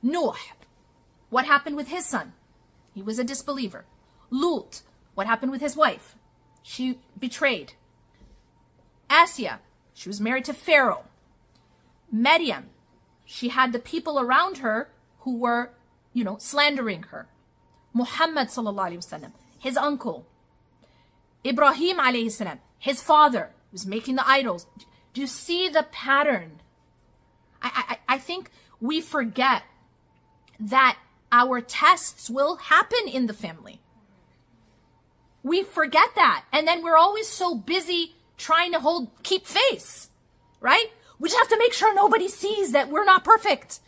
Nuh, what happened with his son? He was a disbeliever. Lut, what happened with his wife? She betrayed. Asya, she was married to Pharaoh. Maryam, she had the people around her who were, slandering her. Muhammad sallallahu alaihi wasallam, his uncle. Ibrahim alayhi salam, his father, was making the idols. Do you see the pattern? I think we forget that our tests will happen in the family. We forget that. And then we're always so busy trying to keep face, right? We just have to make sure nobody sees that we're not perfect.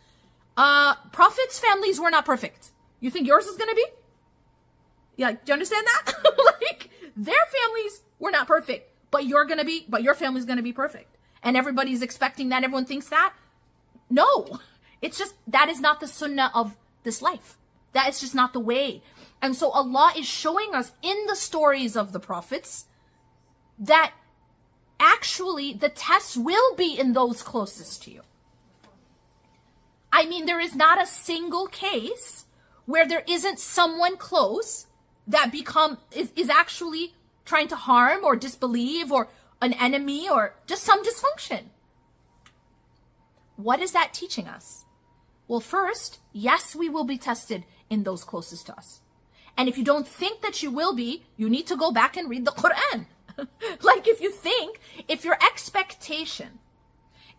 Prophets' families were not perfect. You think yours is going to be? Yeah, do you understand that? Like, their families were not perfect, but your family's going to be perfect. And everybody's expecting that. Everyone thinks that. No, it's just, that is not the sunnah of this life. That is just not the way. And so Allah is showing us in the stories of the prophets that actually the tests will be in those closest to you. I mean, there is not a single case where there isn't someone close that is actually trying to harm or disbelieve or an enemy or just some dysfunction. What is that teaching us? Well, first, yes, we will be tested in those closest to us. And if you don't think that you will be, you need to go back and read the Quran. Like, if your expectation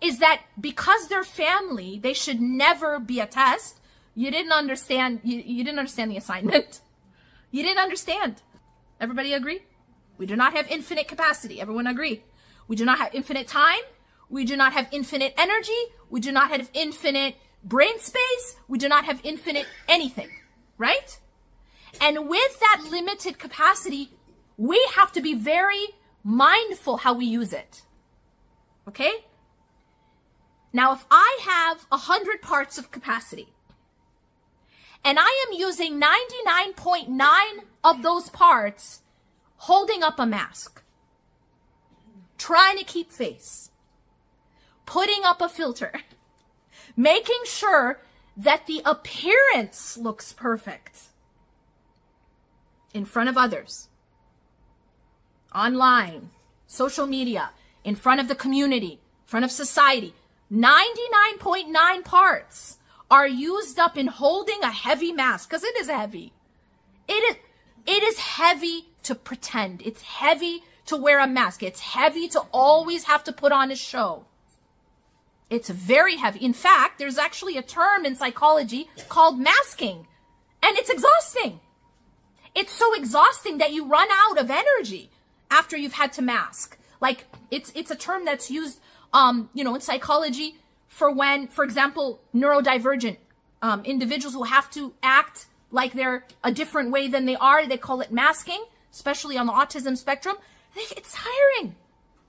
is that because they're family, they should never be a test, you didn't understand, you didn't understand the assignment. You didn't understand. Everybody agree? We do not have infinite capacity. Everyone agree? We do not have infinite time. We do not have infinite energy. We do not have infinite brain space. We do not have infinite anything, right? And with that limited capacity, we have to be very mindful how we use it. Okay? Now, if I have 100 parts of capacity, and I am using 99.9 of those parts holding up a mask, trying to keep face, putting up a filter, making sure that the appearance looks perfect in front of others, online, social media, in front of the community, in front of society. 99.9 parts are used up in holding a heavy mask, because it is heavy. It is heavy to pretend. It's heavy to wear a mask. It's heavy to always have to put on a show. It's very heavy. In fact, there's actually a term in psychology called masking, and it's exhausting. It's so exhausting that you run out of energy after you've had to mask. Like, it's a term that's used, in psychology for when, for example, neurodivergent individuals who have to act like they're a different way than they are. They call it masking, especially on the autism spectrum. It's tiring.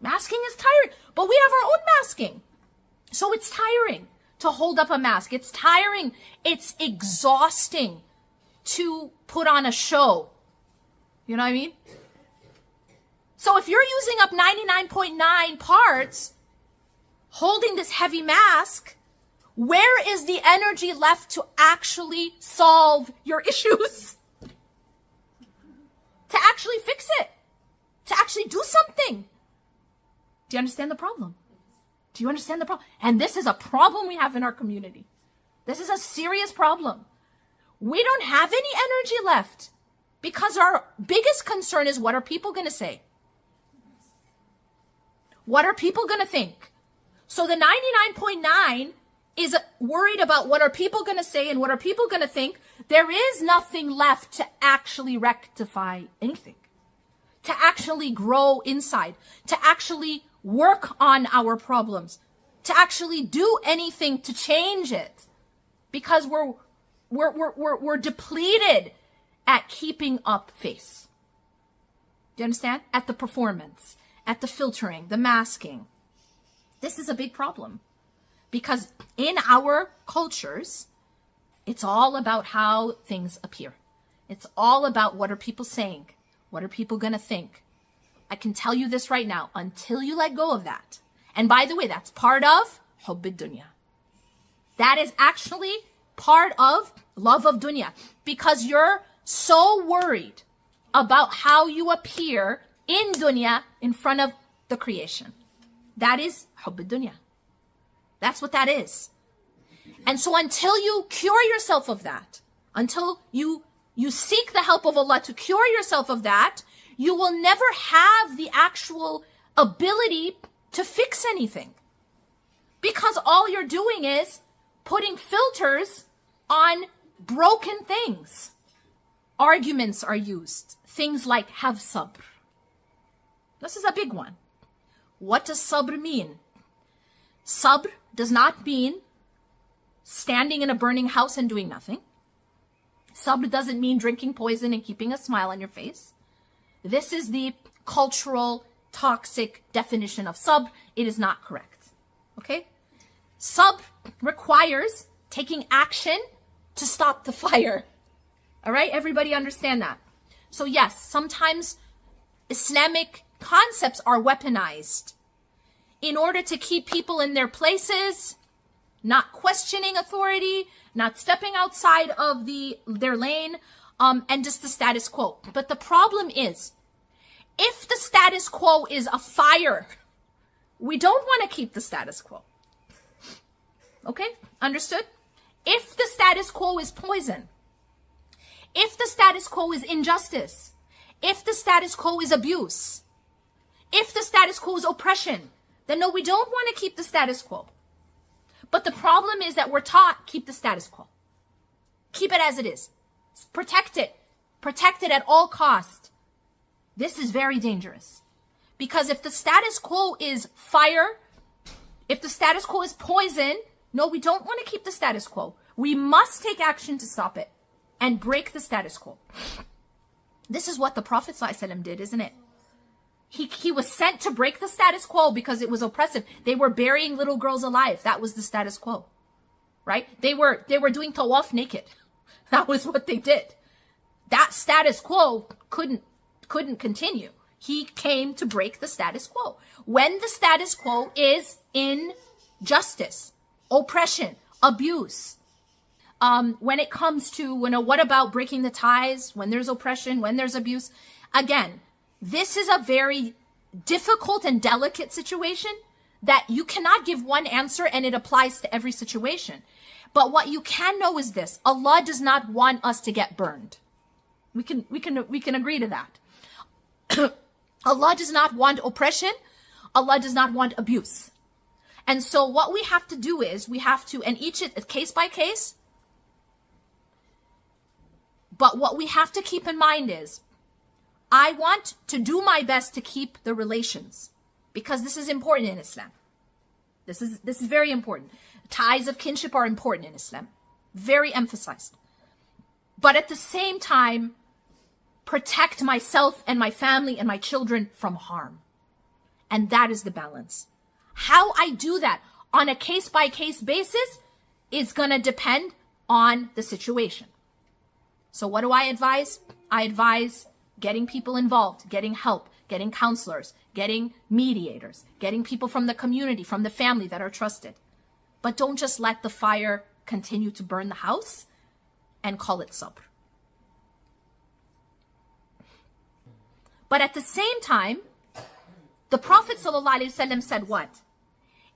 Masking is tiring, but we have our own masking. So it's tiring to hold up a mask. It's tiring. It's exhausting to put on a show. You know what I mean? So if you're using up 99.9 parts, holding this heavy mask, where is the energy left to actually solve your issues? To actually fix it? To actually do something? Do you understand the problem? Do you understand the problem? And this is a problem we have in our community. This is a serious problem. We don't have any energy left because our biggest concern is, what are people going to say? What are people going to think? So the 99.9 is worried about what are people going to say and what are people going to think. There is nothing left to actually rectify anything, to actually grow inside, to actually work on our problems, to actually do anything to change it, because we're depleted at keeping up face. Do you understand? At the performance, at the filtering, the masking. This is a big problem, because in our cultures, it's all about how things appear. It's all about, what are people saying? What are people going to think? I can tell you this right now, until you let go of that. And by the way, that's part of hubb ad-dunya. That is actually part of love of dunya, because you're so worried about how you appear in dunya in front of the creation. That is hubb dunya. That's what that is. And so until you cure yourself of that, until you seek the help of Allah to cure yourself of that, you will never have the actual ability to fix anything. Because all you're doing is putting filters on broken things. Arguments are used. Things like have sabr. This is a big one. What does sabr mean? Sabr does not mean standing in a burning house and doing nothing. Sabr doesn't mean drinking poison and keeping a smile on your face. This is the cultural, toxic definition of sabr. It is not correct. Okay? Sabr requires taking action to stop the fire. All right? Everybody understand that? So yes, sometimes Islamic concepts are weaponized in order to keep people in their places, not questioning authority, not stepping outside of their lane, and just the status quo. But the problem is, if the status quo is a fire, we don't want to keep the status quo. Okay? Understood? If the status quo is poison, if the status quo is injustice, if the status quo is abuse, if the status quo is oppression, then no, we don't want to keep the status quo. But the problem is that we're taught, keep the status quo. Keep it as it is. Protect it. Protect it at all costs. This is very dangerous. Because if the status quo is fire, if the status quo is poison, no, we don't want to keep the status quo. We must take action to stop it and break the status quo. This is what the Prophet ﷺ did, isn't it? He was sent to break the status quo because it was oppressive. They were burying little girls alive. That was the status quo, right? They were doing tawaf naked. That was what they did. That status quo couldn't continue. He came to break the status quo. When the status quo is injustice, oppression, abuse, when it comes to, what about breaking the ties when there's oppression, when there's abuse? Again, this is a very difficult and delicate situation that you cannot give one answer and it applies to every situation. But what you can know is this: Allah does not want us to get burned. We can agree to that. Allah does not want oppression. Allah does not want abuse. And so what we have to do is and each case by case. But what we have to keep in mind is, I want to do my best to keep the relations, because this is important in Islam. This is very important. Ties of kinship are important in Islam. Very emphasized. But at the same time, protect myself and my family and my children from harm. And that is the balance. How I do that on a case-by-case basis is going to depend on the situation. So what do I advise? I advise getting people involved, getting help, getting counselors, getting mediators, getting people from the community, from the family that are trusted. But don't just let the fire continue to burn the house and call it sabr. But at the same time, the Prophet ﷺ said what?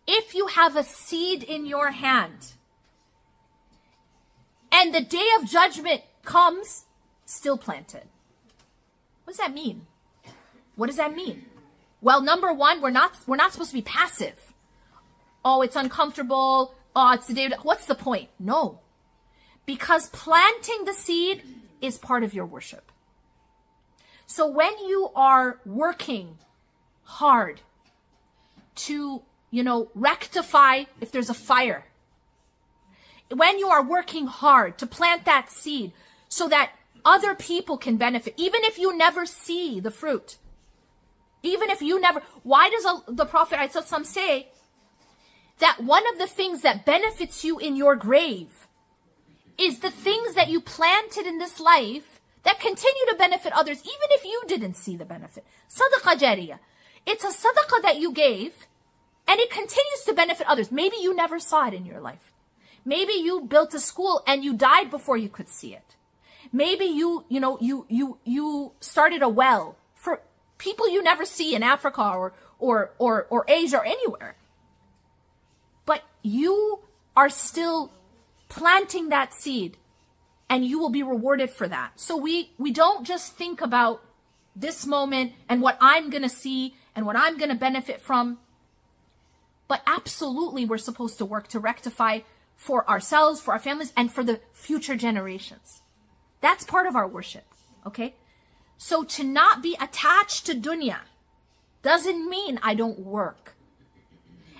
If you have a seed in your hand and the day of judgment comes, still plant it. What does that mean? What does that mean? Well, number one, we're not supposed to be passive. Oh, it's uncomfortable. Oh, it's the day. What's the point? No. Because planting the seed is part of your worship. So when you are working hard to, rectify if there's a fire, when you are working hard to plant that seed so that other people can benefit, even if you never see the fruit, why does the Prophet ﷺ say that one of the things that benefits you in your grave is the things that you planted in this life that continue to benefit others, even if you didn't see the benefit? Sadaqah jariyah. It's a sadaqah that you gave, and it continues to benefit others. Maybe you never saw it in your life. Maybe you built a school and you died before you could see it. Maybe you started a well for people you never see in Africa or Asia or anywhere. But you are still planting that seed, and you will be rewarded for that. So we don't just think about this moment and what I'm going to see and what I'm going to benefit from. But absolutely, we're supposed to work to rectify for ourselves, for our families, and for the future generations. That's part of our worship, okay? So to not be attached to dunya doesn't mean I don't work.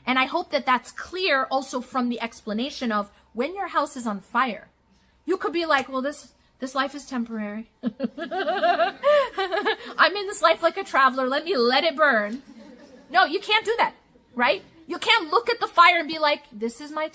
And I hope that that's clear also from the explanation of when your house is on fire. You could be like, well, this life is temporary. I'm in this life like a traveler. Let it burn. No, you can't do that, right? You can't look at the fire and be like, this is my